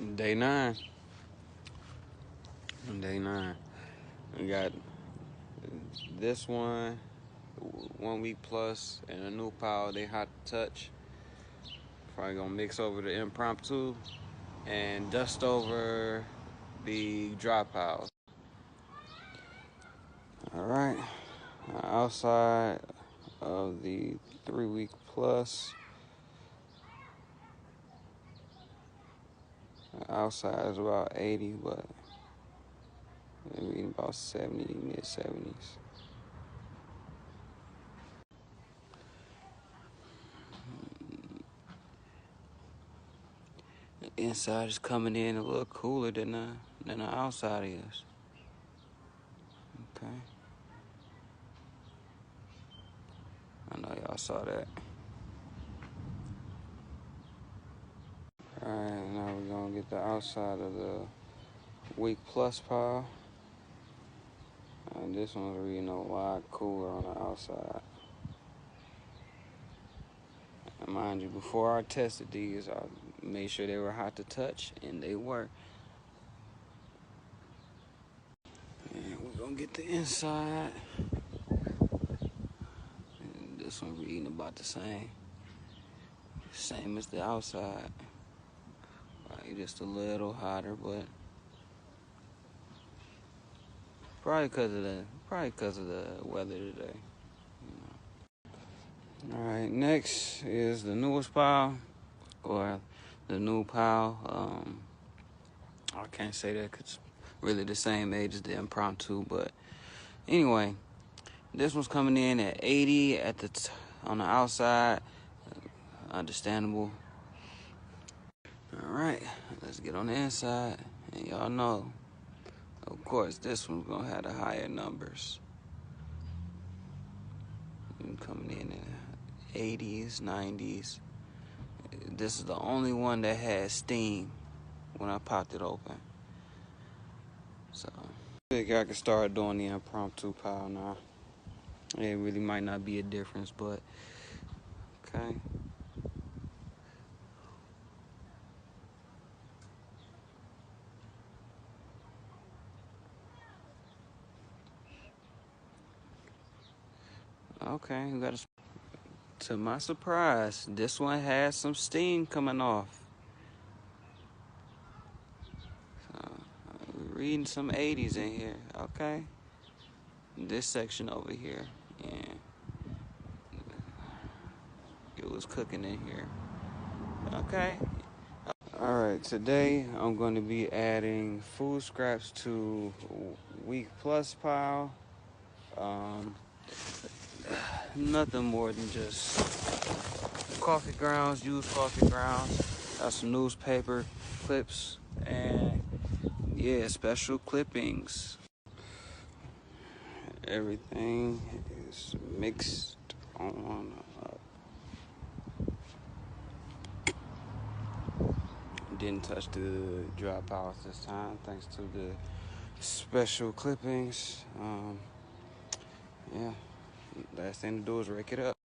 Day 9. Day 9. We got this one, 1 week plus, and a new pile. They hot to touch. Probably gonna mix over the impromptu and dust over the dry piles. All right, outside of the 3 week plus. Outside is about 80, but maybe about 70, mid 70s. The inside is coming in a little cooler than the outside is. Okay. I know y'all saw that. Alright, now we're gonna get the outside of the week plus pile. And this one's reading a lot cooler on the outside. And mind you, before I tested these, I made sure they were hot to touch, and they were. And we're gonna get the inside. And this one reading about the same. Same as the outside. Right, just a little hotter, but probably because of the weather today. You know. All right, next is the newest pile, or the new pile. I can't say that 'cause it's really the same age as the impromptu, but anyway, this one's coming in at 80 on the outside. Understandable. All right, let's get on the inside, and y'all know, of course, this one's gonna have the higher numbers. Coming in at 80s, 90s. This is the only one that has steam when I popped it open. So I think I can start doing the impromptu pile now. It really might not be a difference, but okay. Okay, we got to my surprise, this one has some steam coming off. So, we're reading some 80s in here, okay? This section over here, and it was cooking in here, okay? All right, today I'm going to be adding food scraps to week plus pile. Nothing more than just coffee grounds, used coffee grounds. Got some newspaper clips and yeah, special clippings. Everything is mixed on up. Didn't touch the dry piles this time thanks to the special clippings. Yeah, last thing to do is rake it up.